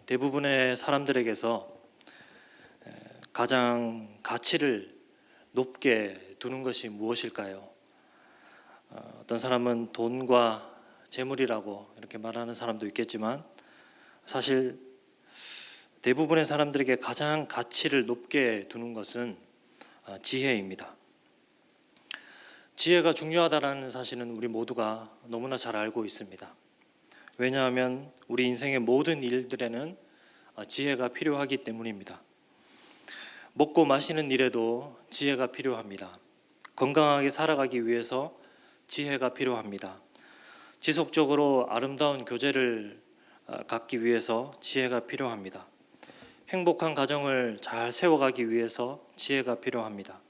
대부분의 사람들에게서 가장 가치를 높게 두는 것이 무엇일까요? 어떤 사람은 돈과 재물이라고 이렇게 말하는 사람도 있겠지만 사실 대부분의 사람들에게 가장 가치를 높게 두는 것은 지혜입니다. 지혜가 중요하다는 사실은 우리 모두가 너무나 잘 알고 있습니다. 왜냐하면 우리 인생의 모든 일들에는 지혜가 필요하기 때문입니다. 먹고 마시는 일에도 지혜가 필요합니다. 건강하게 살아가기 위해서 지혜가 필요합니다. 지속적으로 아름다운 교제를 갖기 위해서 지혜가 필요합니다. 행복한 가정을 잘 세워가기 위해서 지혜가 필요합니다.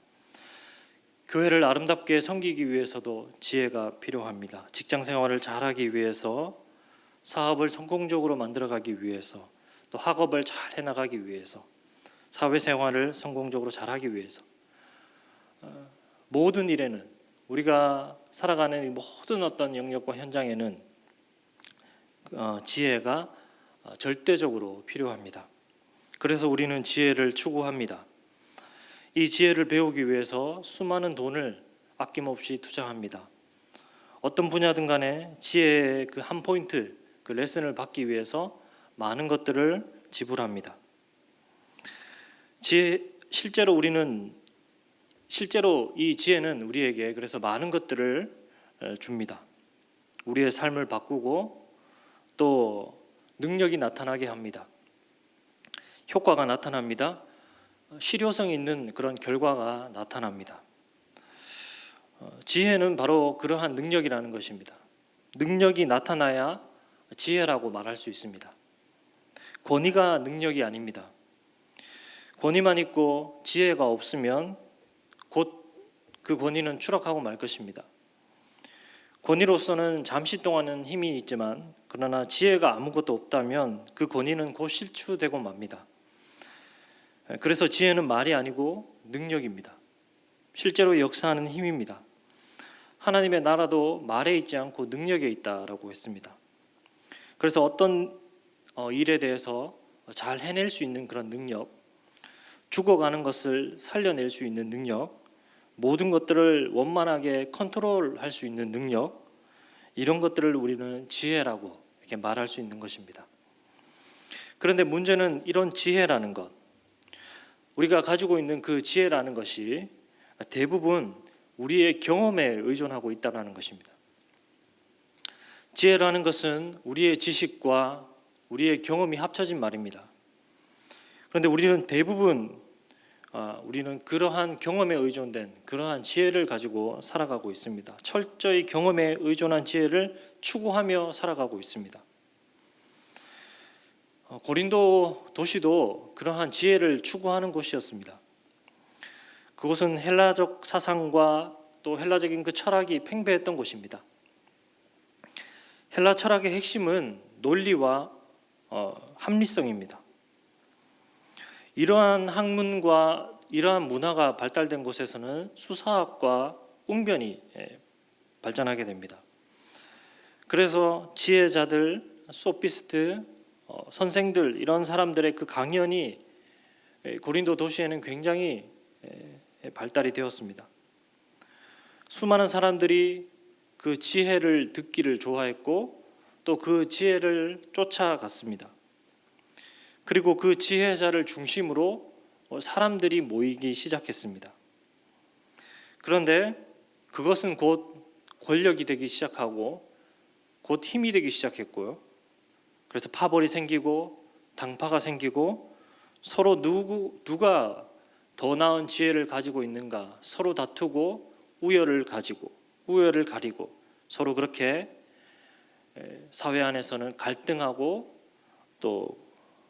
교회를 아름답게 섬기기 위해서도 지혜가 필요합니다. 직장 생활을 잘하기 위해서, 사업을 성공적으로 만들어가기 위해서, 또 학업을 잘 해나가기 위해서, 사회생활을 성공적으로 잘하기 위해서, 모든 일에는, 우리가 살아가는 모든 어떤 영역과 현장에는 지혜가 절대적으로 필요합니다. 그래서 우리는 지혜를 추구합니다. 이 지혜를 배우기 위해서 수많은 돈을 아낌없이 투자합니다. 어떤 분야든 간에 지혜의 그 한 포인트, 그 레슨을 받기 위해서 많은 것들을 지불합니다. 실제로 이 지혜는 우리에게 그래서 많은 것들을 줍니다. 우리의 삶을 바꾸고 또 능력이 나타나게 합니다. 효과가 나타납니다. 실효성 있는 그런 결과가 나타납니다. 지혜는 바로 그러한 능력이라는 것입니다. 능력이 나타나야 지혜라고 말할 수 있습니다. 권위가 능력이 아닙니다. 권위만 있고 지혜가 없으면 곧 그 권위는 추락하고 말 것입니다. 권위로서는 잠시 동안은 힘이 있지만 그러나 지혜가 아무것도 없다면 그 권위는 곧 실추되고 맙니다. 그래서 지혜는 말이 아니고 능력입니다. 실제로 역사하는 힘입니다. 하나님의 나라도 말에 있지 않고 능력에 있다라고 했습니다. 그래서 어떤 일에 대해서 잘 해낼 수 있는 그런 능력, 죽어가는 것을 살려낼 수 있는 능력, 모든 것들을 원만하게 컨트롤할 수 있는 능력, 이런 것들을 우리는 지혜라고 이렇게 말할 수 있는 것입니다. 그런데 문제는 이런 지혜라는 것, 우리가 가지고 있는 그 지혜라는 것이 대부분 우리의 경험에 의존하고 있다는 것입니다. 지혜라는 것은 우리의 지식과 우리의 경험이 합쳐진 말입니다. 그런데 우리는 대부분 우리는 그러한 경험에 의존된 그러한 지혜를 가지고 살아가고 있습니다. 철저히 경험에 의존한 지혜를 추구하며 살아가고 있습니다. 고린도 도시도 그러한 지혜를 추구하는 곳이었습니다. 그곳은 헬라적 사상과 또 헬라적인 그 철학이 팽배했던 곳입니다. 헬라 철학의 핵심은 논리와 합리성입니다. 이러한 학문과 이러한 문화가 발달된 곳에서는 수사학과 웅변이 발전하게 됩니다. 그래서 지혜자들, 소피스트, 선생들, 이런 사람들의 그 강연이 고린도 도시에는 굉장히 발달이 되었습니다. 수많은 사람들이 그 지혜를 듣기를 좋아했고 또 그 지혜를 쫓아갔습니다. 그리고 그 지혜자를 중심으로 사람들이 모이기 시작했습니다. 그런데 그것은 곧 권력이 되기 시작하고 곧 힘이 되기 시작했고요. 그래서 파벌이 생기고 당파가 생기고 서로 누가 더 나은 지혜를 가지고 있는가 서로 다투고 우열을 가리고 서로 그렇게 사회 안에서는 갈등하고 또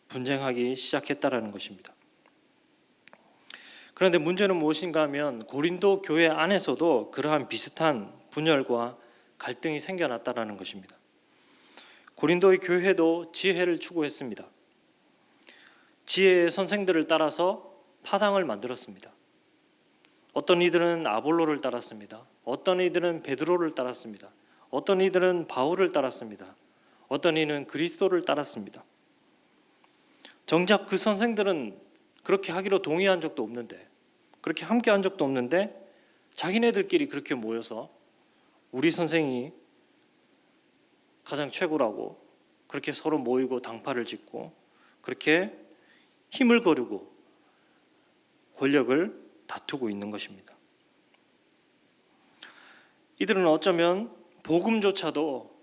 분쟁하기 시작했다라는 것입니다. 그런데 문제는 무엇인가 하면 고린도 교회 안에서도 그러한 비슷한 분열과 갈등이 생겨났다라는 것입니다. 고린도의 교회도 지혜를 추구했습니다. 지혜의 선생들을 따라서 파당을 만들었습니다. 어떤 이들은 아볼로를 따랐습니다. 어떤 이들은 베드로를 따랐습니다. 어떤 이들은 바울을 따랐습니다. 어떤 이는 그리스도를 따랐습니다. 정작 그 선생들은 그렇게 하기로 동의한 적도 없는데, 그렇게 함께 한 적도 없는데 자기네들끼리 그렇게 모여서 우리 선생이 가장 최고라고 그렇게 서로 모이고 당파를 짓고 그렇게 힘을 거르고 권력을 다투고 있는 것입니다. 이들은 어쩌면 복음조차도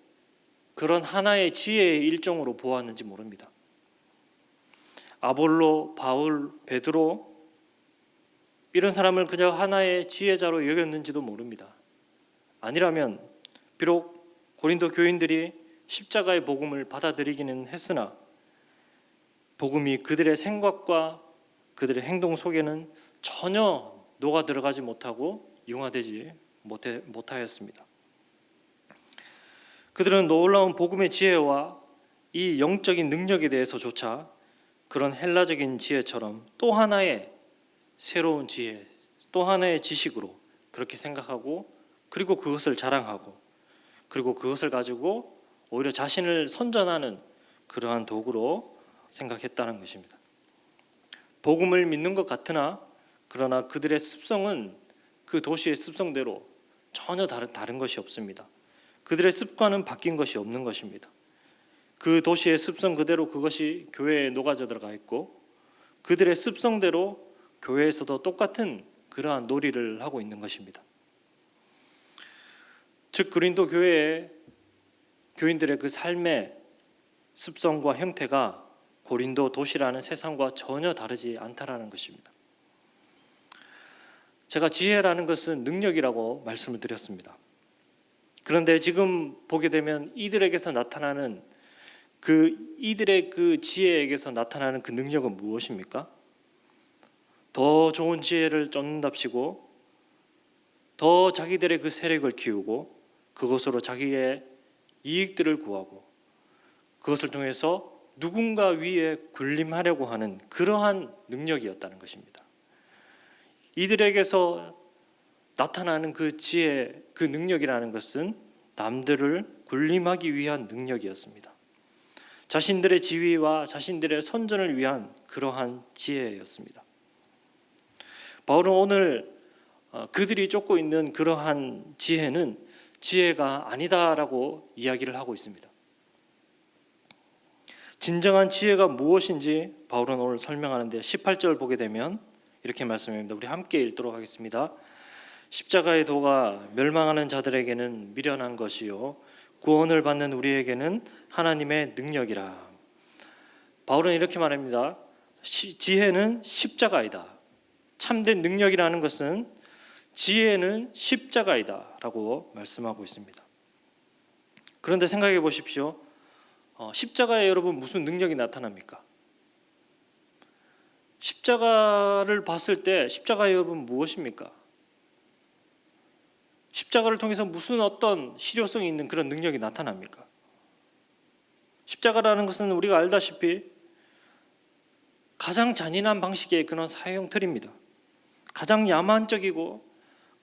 그런 하나의 지혜의 일종으로 보았는지 모릅니다. 아볼로, 바울, 베드로 이런 사람을 그저 하나의 지혜자로 여겼는지도 모릅니다. 아니라면 비록 고린도 교인들이 십자가의 복음을 받아들이기는 했으나 복음이 그들의 생각과 그들의 행동 속에는 전혀 녹아 들어가지 못하고 융화되지 못하였습니다. 그들은 놀라운 복음의 지혜와 이 영적인 능력에 대해서조차 그런 헬라적인 지혜처럼 또 하나의 새로운 지혜, 또 하나의 지식으로 그렇게 생각하고 그리고 그것을 자랑하고 그리고 그것을 가지고 오히려 자신을 선전하는 그러한 도구로 생각했다는 것입니다. 복음을 믿는 것 같으나 그러나 그들의 습성은 그 도시의 습성대로 전혀 다른 것이 없습니다. 그들의 습관은 바뀐 것이 없는 것입니다. 그 도시의 습성 그대로 그것이 교회에 녹아져 들어가 있고 그들의 습성대로 교회에서도 똑같은 그러한 놀이를 하고 있는 것입니다. 즉 고린도 교회의 교인들의 그 삶의 습성과 형태가 고린도 도시라는 세상과 전혀 다르지 않다라는 것입니다. 제가 지혜라는 것은 능력이라고 말씀을 드렸습니다. 그런데 지금 보게 되면 이들에게서 나타나는 이들의 그 지혜에게서 나타나는 그 능력은 무엇입니까? 더 좋은 지혜를 쫓는답시고 더 자기들의 그 세력을 키우고 그것으로 자기의 이익들을 구하고 그것을 통해서 누군가 위에 군림하려고 하는 그러한 능력이었다는 것입니다. 이들에게서 나타나는 그 지혜, 그 능력이라는 것은 남들을 군림하기 위한 능력이었습니다. 자신들의 지위와 자신들의 선전을 위한 그러한 지혜였습니다. 바울은 오늘 그들이 쫓고 있는 그러한 지혜는 지혜가 아니다라고 이야기를 하고 있습니다. 진정한 지혜가 무엇인지 바울은 오늘 설명하는데 18절 보게 되면 이렇게 말씀합니다. 우리 함께 읽도록 하겠습니다. 십자가의 도가 멸망하는 자들에게는 미련한 것이요 구원을 받는 우리에게는 하나님의 능력이라. 바울은 이렇게 말합니다. 지혜는 십자가이다. 참된 능력이라는 것은 지혜는 십자가이다 라고 말씀하고 있습니다. 그런데 생각해 보십시오. 십자가에 여러분 무슨 능력이 나타납니까? 십자가를 봤을 때 십자가에 여러분 무엇입니까? 십자가를 통해서 무슨 어떤 실효성이 있는 그런 능력이 나타납니까? 십자가라는 것은 우리가 알다시피 가장 잔인한 방식의 그런 사형틀입니다. 가장 야만적이고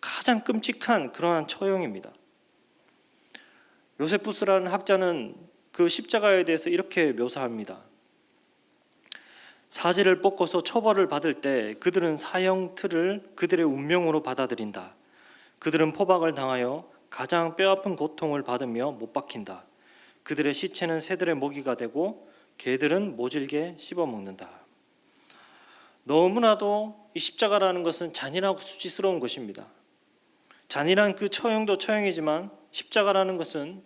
가장 끔찍한 그러한 처형입니다. 요세푸스라는 학자는 그 십자가에 대해서 이렇게 묘사합니다. 사지를 뽑고서 처벌을 받을 때 그들은 사형틀을 그들의 운명으로 받아들인다. 그들은 포박을 당하여 가장 뼈아픈 고통을 받으며 못 박힌다. 그들의 시체는 새들의 먹이가 되고 개들은 모질게 씹어먹는다. 너무나도 이 십자가라는 것은 잔인하고 수치스러운 것입니다. 잔인한 그 처형도 처형이지만 십자가라는 것은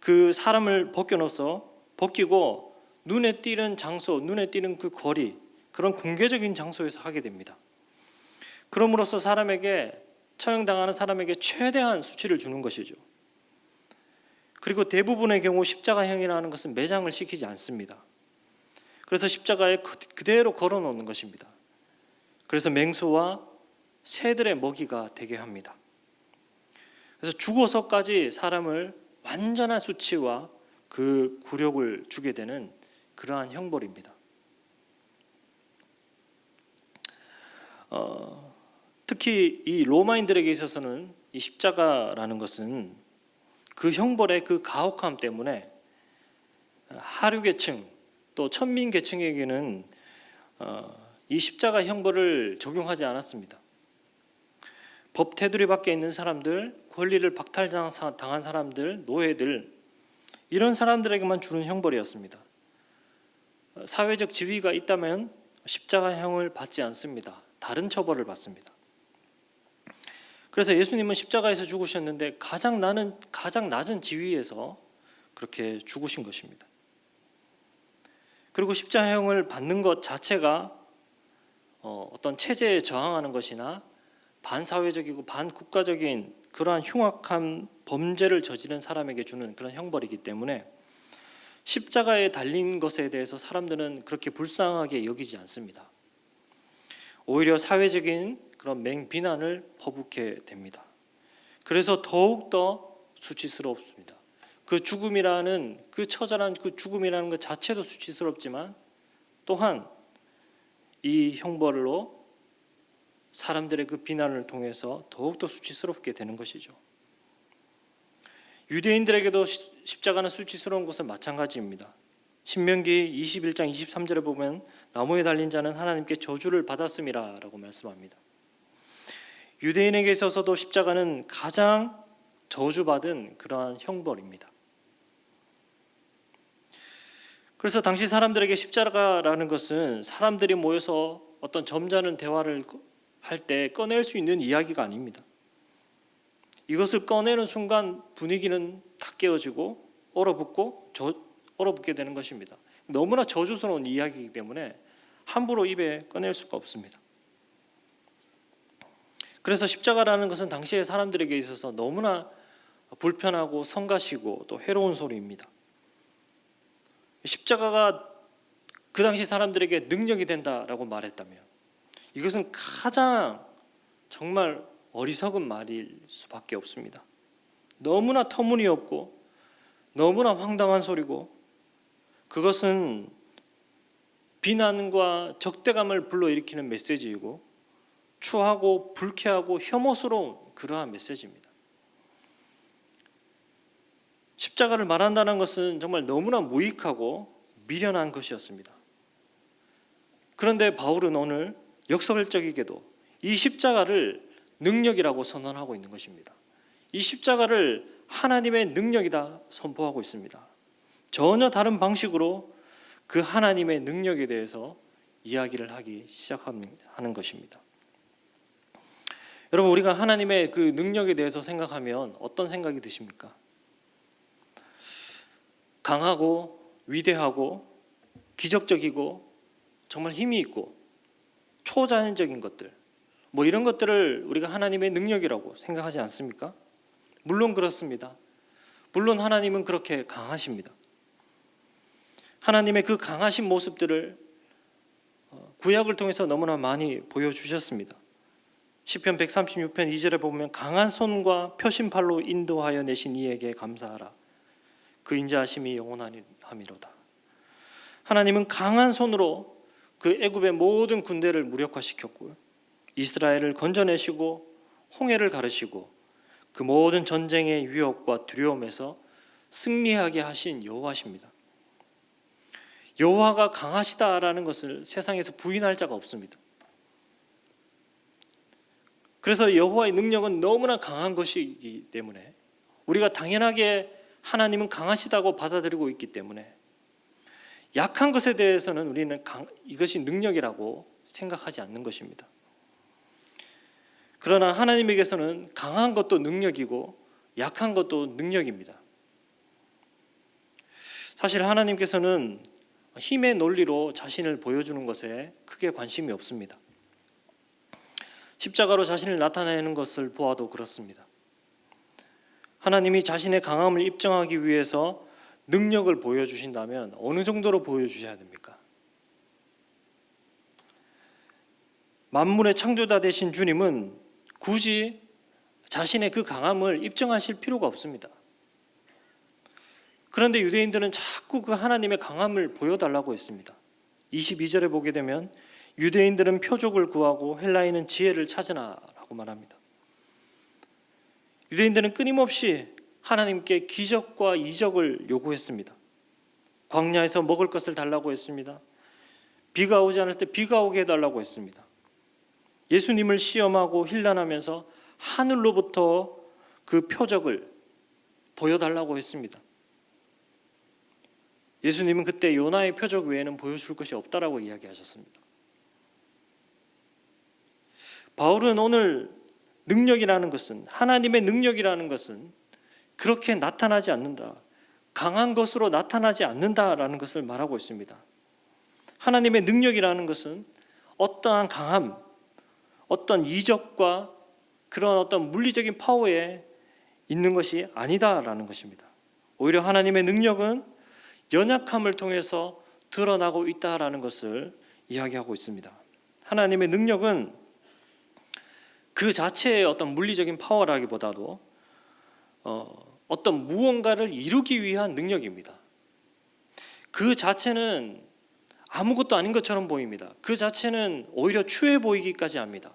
그 사람을 벗기고 눈에 띄는 장소, 눈에 띄는 그 거리, 그런 공개적인 장소에서 하게 됩니다. 그럼으로써 처형당하는 사람에게 최대한 수치를 주는 것이죠. 그리고 대부분의 경우 십자가형이라는 것은 매장을 시키지 않습니다. 그래서 십자가에 그대로 걸어놓는 것입니다. 그래서 맹수와 새들의 먹이가 되게 합니다. 그래서 죽어서까지 사람을 완전한 수치와 그 굴욕을 주게 되는 그러한 형벌입니다. 특히 이 로마인들에게 있어서는 이 십자가라는 것은 그 형벌의 그 가혹함 때문에 하류계층, 또 천민 계층에게는 이 십자가 형벌을 적용하지 않았습니다. 법 테두리 밖에 있는 사람들, 권리를 박탈당한 사람들, 노예들, 이런 사람들에게만 주는 형벌이었습니다. 사회적 지위가 있다면 십자가형을 받지 않습니다. 다른 처벌을 받습니다. 그래서 예수님은 십자가에서 죽으셨는데 가장 낮은 지위에서 그렇게 죽으신 것입니다. 그리고 십자가형을 받는 것 자체가 어떤 체제에 저항하는 것이나 반사회적이고 반국가적인 그러한 흉악한 범죄를 저지른 사람에게 주는 그런 형벌이기 때문에 십자가에 달린 것에 대해서 사람들은 그렇게 불쌍하게 여기지 않습니다. 오히려 사회적인 그런 맹비난을 퍼붓게 됩니다. 그래서 더욱더 수치스럽습니다. 그 죽음이라는 그 처절한 그 죽음이라는 것 자체도 수치스럽지만 또한 이 형벌로 사람들의 그 비난을 통해서 더욱더 수치스럽게 되는 것이죠. 유대인들에게도 십자가는 수치스러운 것은 마찬가지입니다. 신명기 21장 23절에 보면 나무에 달린 자는 하나님께 저주를 받았음이라 라고 말씀합니다. 유대인에게 있어서도 십자가는 가장 저주받은 그러한 형벌입니다. 그래서 당시 사람들에게 십자가라는 것은 사람들이 모여서 어떤 점잖은 대화를 할 때 꺼낼 수 있는 이야기가 아닙니다. 이것을 꺼내는 순간 분위기는 다 깨어지고 얼어붙게 되는 것입니다. 너무나 저주스러운 이야기이기 때문에 함부로 입에 꺼낼 수가 없습니다. 그래서 십자가라는 것은 당시의 사람들에게 있어서 너무나 불편하고 성가시고 또 해로운 소리입니다. 십자가가 그 당시 사람들에게 능력이 된다라고 말했다면 이것은 가장 정말 어리석은 말일 수밖에 없습니다. 너무나 터무니없고 너무나 황당한 소리고 그것은 비난과 적대감을 불러일으키는 메시지이고 추하고 불쾌하고 혐오스러운 그러한 메시지입니다. 십자가를 말한다는 것은 정말 너무나 무익하고 미련한 것이었습니다. 그런데 바울은 오늘 역설적이게도 이 십자가를 능력이라고 선언하고 있는 것입니다. 이 십자가를 하나님의 능력이다 선포하고 있습니다. 전혀 다른 방식으로 그 하나님의 능력에 대해서 이야기를 하기 시작하는 것입니다. 여러분, 우리가 하나님의 그 능력에 대해서 생각하면 어떤 생각이 드십니까? 강하고 위대하고 기적적이고 정말 힘이 있고 초자연적인 것들, 이런 것들을 우리가 하나님의 능력이라고 생각하지 않습니까? 물론 그렇습니다. 물론 하나님은 그렇게 강하십니다. 하나님의 그 강하신 모습들을 구약을 통해서 너무나 많이 보여주셨습니다. 시편 136편 2절에 보면 강한 손과 표심팔로 인도하여 내신 이에게 감사하라. 그 인자하심이 영원하미로다. 하나님은 강한 손으로 그 애굽의 모든 군대를 무력화시켰고요. 이스라엘을 건져내시고 홍해를 가르시고 그 모든 전쟁의 위협과 두려움에서 승리하게 하신 여호와십니다. 여호와가 강하시다라는 것을 세상에서 부인할 자가 없습니다. 그래서 여호와의 능력은 너무나 강한 것이기 때문에 우리가 당연하게 하나님은 강하시다고 받아들이고 있기 때문에 약한 것에 대해서는 우리는 이것이 능력이라고 생각하지 않는 것입니다. 그러나 하나님에게서는 강한 것도 능력이고 약한 것도 능력입니다. 사실 하나님께서는 힘의 논리로 자신을 보여주는 것에 크게 관심이 없습니다. 십자가로 자신을 나타내는 것을 보아도 그렇습니다. 하나님이 자신의 강함을 입증하기 위해서 능력을 보여주신다면 어느 정도로 보여주셔야 됩니까? 만물의 창조자 되신 주님은 굳이 자신의 그 강함을 입증하실 필요가 없습니다. 그런데 유대인들은 자꾸 그 하나님의 강함을 보여달라고 했습니다. 22절에 보게 되면 유대인들은 표적을 구하고 헬라인은 지혜를 찾으나라고 말합니다. 유대인들은 끊임없이 하나님께 기적과 이적을 요구했습니다. 광야에서 먹을 것을 달라고 했습니다. 비가 오지 않을 때 비가 오게 해달라고 했습니다. 예수님을 시험하고 힐난하면서 하늘로부터 그 표적을 보여달라고 했습니다. 예수님은 그때 요나의 표적 외에는 보여줄 것이 없다라고 이야기하셨습니다. 바울은 오늘 능력이라는 것은, 하나님의 능력이라는 것은 그렇게 나타나지 않는다, 강한 것으로 나타나지 않는다라는 것을 말하고 있습니다. 하나님의 능력이라는 것은 어떠한 강함, 어떤 이적과 그런 어떤 물리적인 파워에 있는 것이 아니다라는 것입니다. 오히려 하나님의 능력은 연약함을 통해서 드러나고 있다라는 것을 이야기하고 있습니다. 하나님의 능력은 그 자체의 어떤 물리적인 파워라기보다도 어떤 무언가를 이루기 위한 능력입니다. 그 자체는 아무것도 아닌 것처럼 보입니다. 그 자체는 오히려 추해 보이기까지 합니다.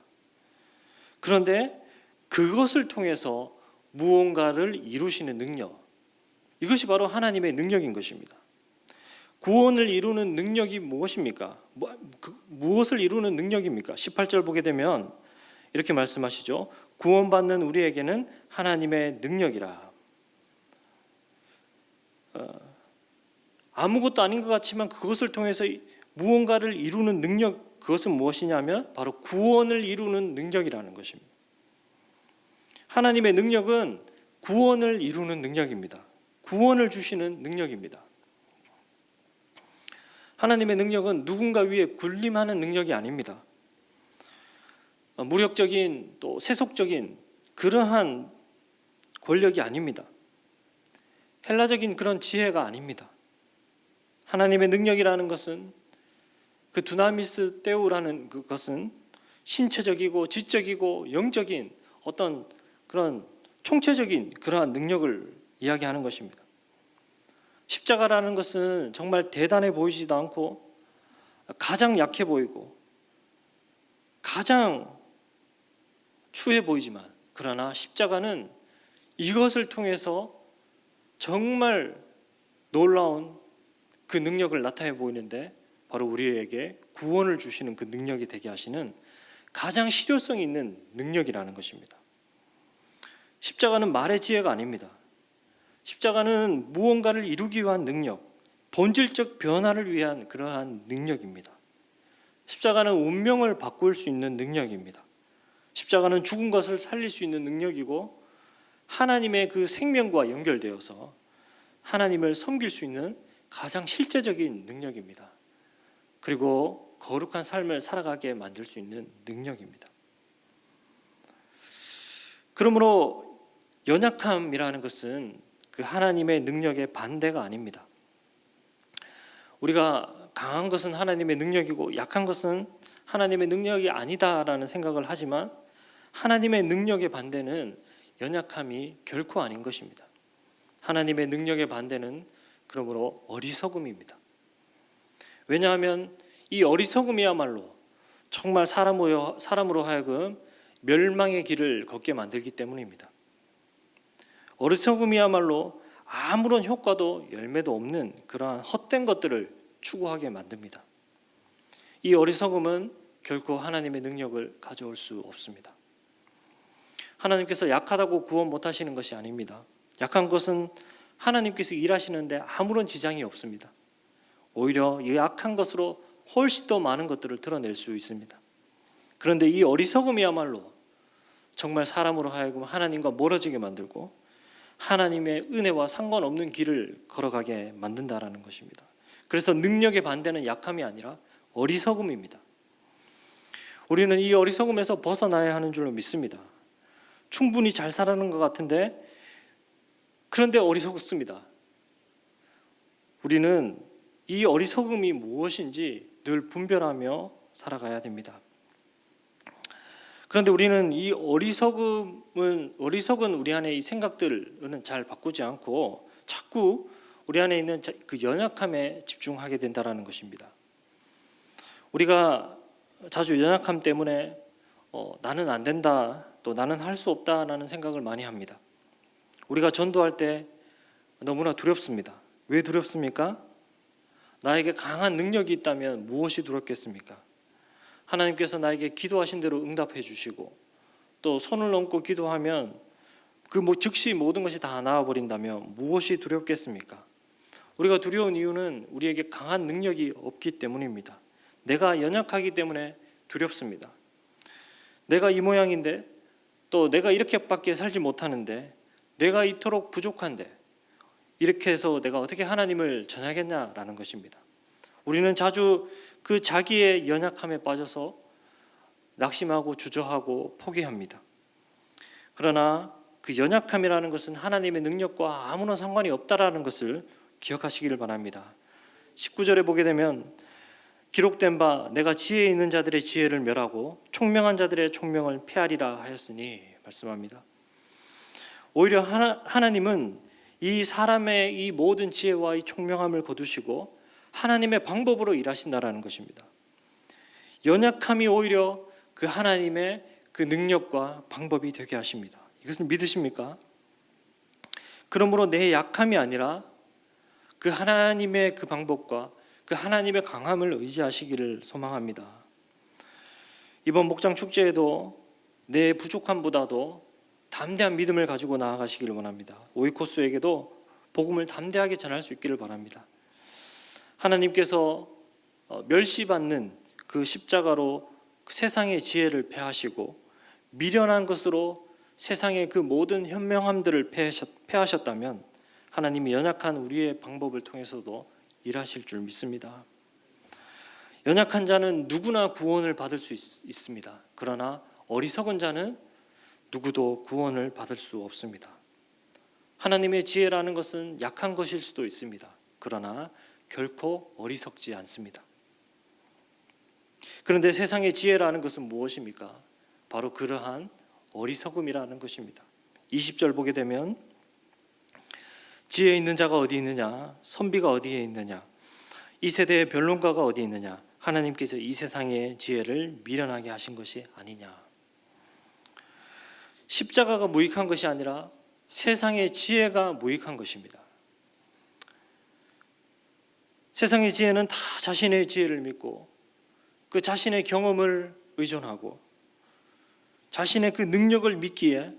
그런데 그것을 통해서 무언가를 이루시는 능력, 이것이 바로 하나님의 능력인 것입니다. 구원을 이루는 능력이 무엇입니까? 무엇을 이루는 능력입니까? 18절 보게 되면 이렇게 말씀하시죠. 구원받는 우리에게는 하나님의 능력이라. 아무것도 아닌 것 같지만 그것을 통해서 무언가를 이루는 능력, 그것은 무엇이냐면 바로 구원을 이루는 능력이라는 것입니다. 하나님의 능력은 구원을 이루는 능력입니다. 구원을 주시는 능력입니다. 하나님의 능력은 누군가 위에 군림하는 능력이 아닙니다. 무력적인 또 세속적인 그러한 권력이 아닙니다. 헬라적인 그런 지혜가 아닙니다. 하나님의 능력이라는 것은, 그 두나미스 데우라는 그것은 신체적이고 지적이고 영적인 어떤 그런 총체적인 그러한 능력을 이야기하는 것입니다. 십자가라는 것은 정말 대단해 보이지도 않고 가장 약해 보이고 가장 추해 보이지만, 그러나 십자가는 이것을 통해서 정말 놀라운 그 능력을 나타내 보이는데, 바로 우리에게 구원을 주시는 그 능력이 되게 하시는 가장 실효성이 있는 능력이라는 것입니다. 십자가는 말의 지혜가 아닙니다. 십자가는 무언가를 이루기 위한 능력, 본질적 변화를 위한 그러한 능력입니다. 십자가는 운명을 바꿀 수 있는 능력입니다. 십자가는 죽은 것을 살릴 수 있는 능력이고, 하나님의 그 생명과 연결되어서 하나님을 섬길 수 있는 가장 실제적인 능력입니다. 그리고 거룩한 삶을 살아가게 만들 수 있는 능력입니다. 그러므로 연약함이라는 것은 그 하나님의 능력의 반대가 아닙니다. 우리가 강한 것은 하나님의 능력이고 약한 것은 하나님의 능력이 아니다라는 생각을 하지만, 하나님의 능력의 반대는 연약함이 결코 아닌 것입니다. 하나님의 능력의 반대는 그러므로 어리석음입니다. 왜냐하면 이 어리석음이야말로 정말 사람으로 하여금 멸망의 길을 걷게 만들기 때문입니다. 어리석음이야말로 아무런 효과도 열매도 없는 그러한 헛된 것들을 추구하게 만듭니다. 이 어리석음은 결코 하나님의 능력을 가져올 수 없습니다. 하나님께서 약하다고 구원 못하시는 것이 아닙니다. 약한 것은 하나님께서 일하시는데 아무런 지장이 없습니다. 오히려 이 약한 것으로 훨씬 더 많은 것들을 드러낼 수 있습니다. 그런데 이 어리석음이야말로 정말 사람으로 하여금 하나님과 멀어지게 만들고 하나님의 은혜와 상관없는 길을 걸어가게 만든다라는 것입니다. 그래서 능력의 반대는 약함이 아니라 어리석음입니다. 우리는 이 어리석음에서 벗어나야 하는 줄로 믿습니다. 충분히 잘 살아가는 것 같은데, 그런데 어리석습니다. 우리는 이 어리석음이 무엇인지 늘 분별하며 살아가야 됩니다. 그런데 우리는 이 어리석은 우리 안에 이 생각들은 잘 바꾸지 않고 자꾸 우리 안에 있는 그 연약함에 집중하게 된다는 것입니다. 우리가 자주 연약함 때문에 나는 안 된다, 또 나는 할 수 없다라는 생각을 많이 합니다. 우리가 전도할 때 너무나 두렵습니다. 왜 두렵습니까? 나에게 강한 능력이 있다면 무엇이 두렵겠습니까? 하나님께서 나에게 기도하신 대로 응답해 주시고 또 손을 얹고 기도하면 즉시 모든 것이 다 나아버린다면 무엇이 두렵겠습니까? 우리가 두려운 이유는 우리에게 강한 능력이 없기 때문입니다. 내가 연약하기 때문에 두렵습니다. 내가 이 모양인데 또 내가 이렇게밖에 살지 못하는데 내가 이토록 부족한데 이렇게 해서 내가 어떻게 하나님을 전하겠냐라는 것입니다. 우리는 자주 그 자기의 연약함에 빠져서 낙심하고 주저하고 포기합니다. 그러나 그 연약함이라는 것은 하나님의 능력과 아무런 상관이 없다라는 것을 기억하시기를 바랍니다. 19절에 보게 되면 기록된 바 내가 지혜 있는 자들의 지혜를 멸하고 총명한 자들의 총명을 폐하리라 하였으니 말씀합니다. 오히려 하나님은 이 사람의 이 모든 지혜와 이 총명함을 거두시고 하나님의 방법으로 일하신다라는 것입니다. 연약함이 오히려 그 하나님의 그 능력과 방법이 되게 하십니다. 이것을 믿으십니까? 그러므로 내 약함이 아니라 그 하나님의 그 방법과 그 하나님의 강함을 의지하시기를 소망합니다. 이번 목장 축제에도 내 부족함보다도 담대한 믿음을 가지고 나아가시기를 원합니다. 오이코스에게도 복음을 담대하게 전할 수 있기를 바랍니다. 하나님께서 멸시받는 그 십자가로 세상의 지혜를 패하시고 미련한 것으로 세상의 그 모든 현명함들을 패하셨다면 하나님이 연약한 우리의 방법을 통해서도 일하실 줄 믿습니다. 연약한 자는 누구나 구원을 받을 수 있습니다. 그러나 어리석은 자는 누구도 구원을 받을 수 없습니다. 하나님의 지혜라는 것은 약한 것일 수도 있습니다. 그러나 결코 어리석지 않습니다. 그런데 세상의 지혜라는 것은 무엇입니까? 바로 그러한 어리석음이라는 것입니다. 20절 보게 되면 지혜 있는 자가 어디 있느냐? 선비가 어디에 있느냐? 이 세대의 변론가가 어디 있느냐? 하나님께서 이 세상의 지혜를 미련하게 하신 것이 아니냐? 십자가가 무익한 것이 아니라 세상의 지혜가 무익한 것입니다. 세상의 지혜는 다 자신의 지혜를 믿고 그 자신의 경험을 의존하고 자신의 그 능력을 믿기에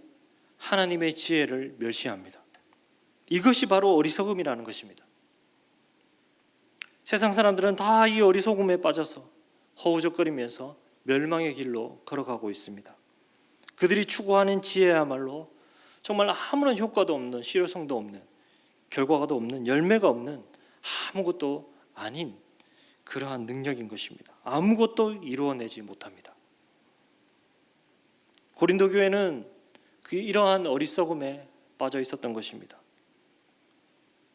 하나님의 지혜를 멸시합니다. 이것이 바로 어리석음이라는 것입니다. 세상 사람들은 다 이 어리석음에 빠져서 허우적거리면서 멸망의 길로 걸어가고 있습니다. 그들이 추구하는 지혜야말로 정말 아무런 효과도 없는, 실효성도 없는, 결과도 없는, 열매가 없는 아무것도 아닌 그러한 능력인 것입니다. 아무것도 이루어내지 못합니다. 고린도 교회는 이러한 어리석음에 빠져 있었던 것입니다.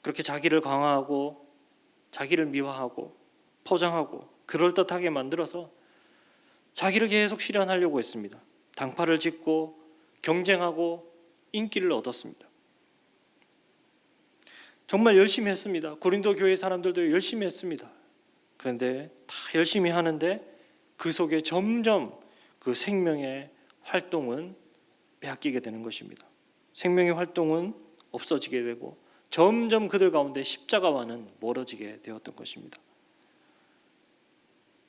그렇게 자기를 강화하고 자기를 미화하고 포장하고 그럴듯하게 만들어서 자기를 계속 실현하려고 했습니다. 당파를 짓고 경쟁하고 인기를 얻었습니다. 정말 열심히 했습니다. 고린도 교회 사람들도 열심히 했습니다. 그런데 다 열심히 하는데 그 속에 점점 그 생명의 활동은 빼앗기게 되는 것입니다. 생명의 활동은 없어지게 되고 점점 그들 가운데 십자가와는 멀어지게 되었던 것입니다.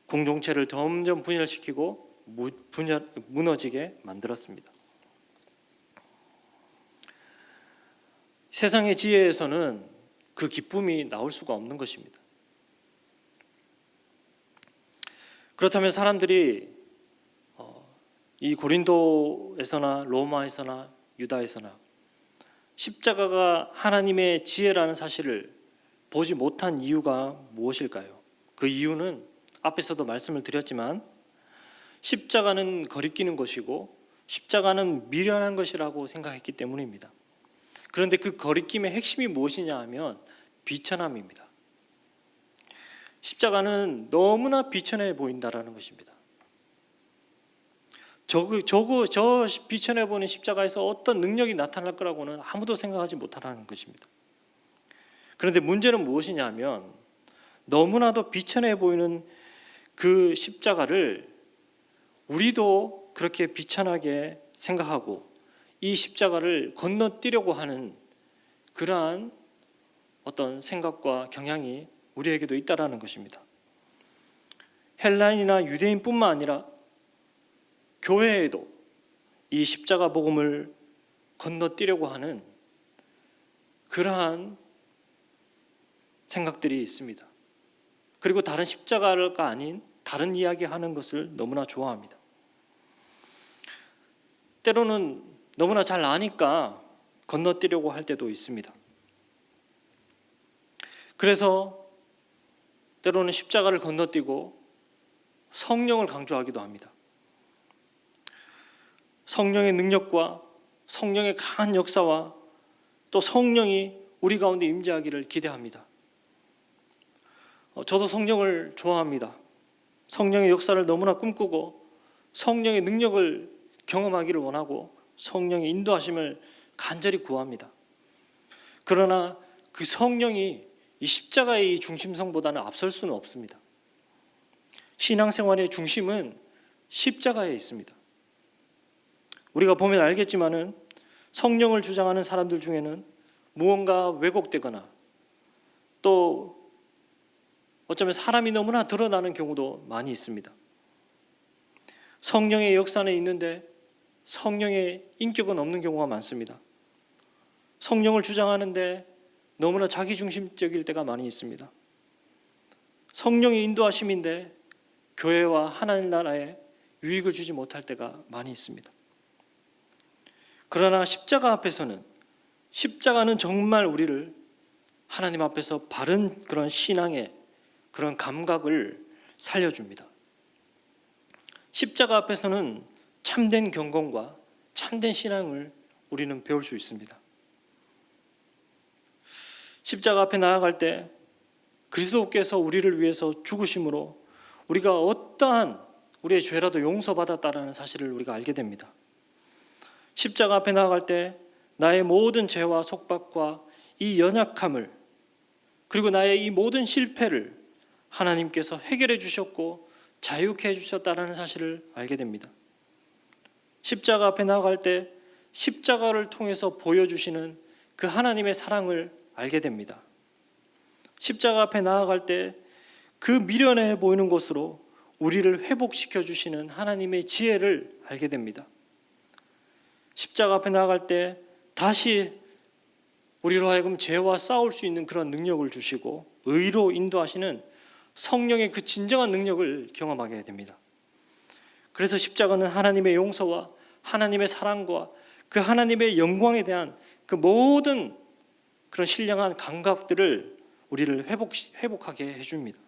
공동체를 점점 분열시키고 무너지게 만들었습니다. 세상의 지혜에서는 그 기쁨이 나올 수가 없는 것입니다. 그렇다면 사람들이 이 고린도에서나 로마에서나 유다에서나 십자가가 하나님의 지혜라는 사실을 보지 못한 이유가 무엇일까요? 그 이유는 앞에서도 말씀을 드렸지만 십자가는 거리끼는 것이고 십자가는 미련한 것이라고 생각했기 때문입니다. 그런데 그 거리낌의 핵심이 무엇이냐 하면 비천함입니다. 십자가는 너무나 비천해 보인다라는 것입니다. 저 비천해 보이는 십자가에서 어떤 능력이 나타날 거라고는 아무도 생각하지 못하는 것입니다. 그런데 문제는 무엇이냐 하면 너무나도 비천해 보이는 그 십자가를 우리도 그렇게 비천하게 생각하고 이 십자가를 건너뛰려고 하는 그러한 어떤 생각과 경향이 우리에게도 있다라는 것입니다. 헬라인이나 유대인뿐만 아니라 교회에도 이 십자가 복음을 건너뛰려고 하는 그러한 생각들이 있습니다. 그리고 다른 십자가가 아닌 다른 이야기하는 것을 너무나 좋아합니다. 때로는 너무나 잘 아니까 건너뛰려고 할 때도 있습니다. 그래서 때로는 십자가를 건너뛰고 성령을 강조하기도 합니다. 성령의 능력과 성령의 강한 역사와 또 성령이 우리 가운데 임재하기를 기대합니다. 저도 성령을 좋아합니다. 성령의 역사를 너무나 꿈꾸고 성령의 능력을 경험하기를 원하고 성령의 인도하심을 간절히 구합니다. 그러나 그 성령이 이 십자가의 이 중심성보다는 앞설 수는 없습니다. 신앙생활의 중심은 십자가에 있습니다. 우리가 보면 알겠지만은 성령을 주장하는 사람들 중에는 무언가 왜곡되거나 또 어쩌면 사람이 너무나 드러나는 경우도 많이 있습니다. 성령의 역사는 있는데 성령의 인격은 없는 경우가 많습니다. 성령을 주장하는데 너무나 자기중심적일 때가 많이 있습니다. 성령의 인도하심인데 교회와 하나님 나라에 유익을 주지 못할 때가 많이 있습니다. 그러나 십자가 앞에서는 십자가는 정말 우리를 하나님 앞에서 바른 그런 신앙의 그런 감각을 살려줍니다. 십자가 앞에서는 참된 경건과 참된 신앙을 우리는 배울 수 있습니다. 십자가 앞에 나아갈 때 그리스도께서 우리를 위해서 죽으심으로 우리가 어떠한 우리의 죄라도 용서받았다는 사실을 우리가 알게 됩니다. 십자가 앞에 나아갈 때 나의 모든 죄와 속박과 이 연약함을 그리고 나의 이 모든 실패를 하나님께서 해결해 주셨고 자유케 해주셨다는 사실을 알게 됩니다. 십자가 앞에 나아갈 때 십자가를 통해서 보여주시는 그 하나님의 사랑을 알게 됩니다. 십자가 앞에 나아갈 때 그 미련해 보이는 곳으로 우리를 회복시켜 주시는 하나님의 지혜를 알게 됩니다. 십자가 앞에 나아갈 때 다시 우리로 하여금 죄와 싸울 수 있는 그런 능력을 주시고 의로 인도하시는 성령의 그 진정한 능력을 경험하게 됩니다. 그래서 십자가는 하나님의 용서와 하나님의 사랑과 그 하나님의 영광에 대한 그 모든 그런 신령한 감각들을 우리를 회복하게 해줍니다.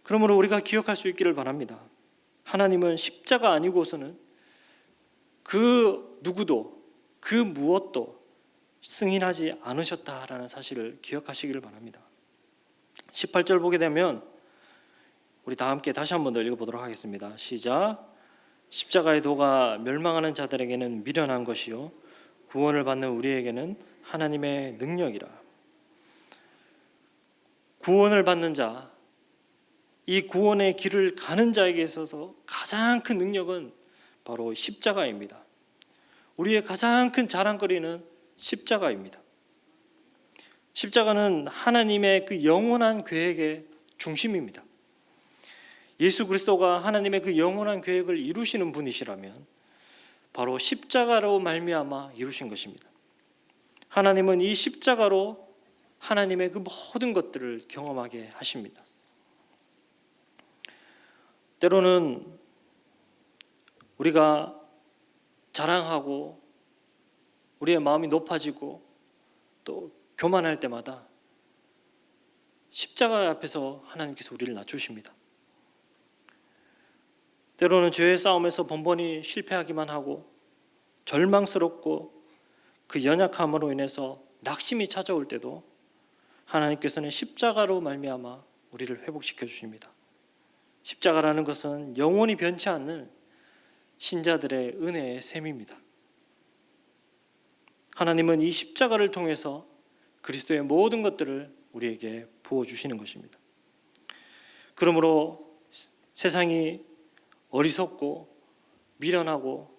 그러므로 우리가 기억할 수 있기를 바랍니다. 하나님은 십자가 아니고서는 그 누구도 그 무엇도 승인하지 않으셨다라는 사실을 기억하시기를 바랍니다. 18절 보게 되면 우리 다 함께 다시 한 번 더 읽어보도록 하겠습니다. 시작. 십자가의 도가 멸망하는 자들에게는 미련한 것이요 구원을 받는 우리에게는 하나님의 능력이라. 구원을 받는 자, 이 구원의 길을 가는 자에게 있어서 가장 큰 능력은 바로 십자가입니다. 우리의 가장 큰 자랑거리는 십자가입니다. 십자가는 하나님의 그 영원한 계획의 중심입니다. 예수 그리스도가 하나님의 그 영원한 계획을 이루시는 분이시라면 바로 십자가로 말미암아 이루신 것입니다. 하나님은 이 십자가로 하나님의 그 모든 것들을 경험하게 하십니다. 때로는 우리가 자랑하고 우리의 마음이 높아지고 또 교만할 때마다 십자가 앞에서 하나님께서 우리를 낮추십니다. 때로는 죄의 싸움에서 번번이 실패하기만 하고 절망스럽고 그 연약함으로 인해서 낙심이 찾아올 때도 하나님께서는 십자가로 말미암아 우리를 회복시켜 주십니다. 십자가라는 것은 영원히 변치 않는 신자들의 은혜의 셈입니다. 하나님은 이 십자가를 통해서 그리스도의 모든 것들을 우리에게 부어주시는 것입니다. 그러므로 세상이 어리석고 미련하고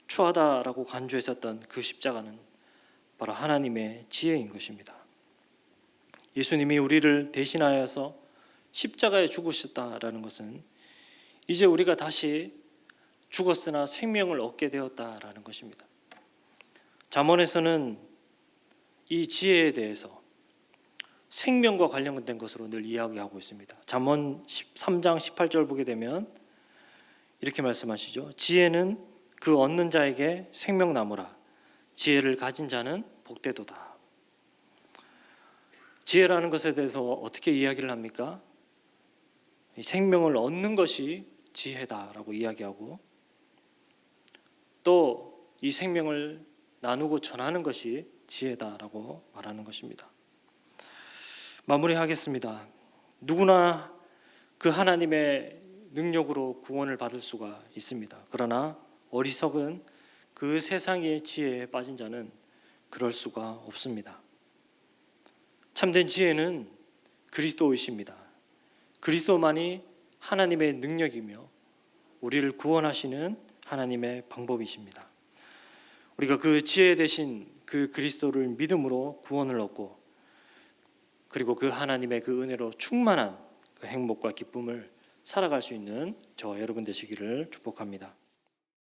추하다라고 간주했었던 그 십자가는 바로 하나님의 지혜인 것입니다. 예수님이 우리를 대신하여서 십자가에 죽으셨다라는 것은 이제 우리가 다시 죽었으나 생명을 얻게 되었다라는 것입니다. 잠언에서는 이 지혜에 대해서 생명과 관련된 것으로 늘 이야기하고 있습니다. 잠언 3장 18절 보게 되면 이렇게 말씀하시죠. 지혜는 그 얻는 자에게 생명나무라. 지혜를 가진 자는 복되도다. 지혜라는 것에 대해서 어떻게 이야기를 합니까? 생명을 얻는 것이 지혜다라고 이야기하고 또 이 생명을 나누고 전하는 것이 지혜다라고 말하는 것입니다. 마무리하겠습니다. 누구나 그 하나님의 능력으로 구원을 받을 수가 있습니다. 그러나 어리석은 그 세상의 지혜에 빠진 자는 그럴 수가 없습니다. 참된 지혜는 그리스도이십니다. 그리스도만이 하나님의 능력이며 우리를 구원하시는 하나님의 방법이십니다. 우리가 그 지혜 대신 그 그리스도를 믿음으로 구원을 얻고 그리고 그 하나님의 그 은혜로 충만한 그 행복과 기쁨을 살아갈 수 있는 저와 여러분 되시기를 축복합니다.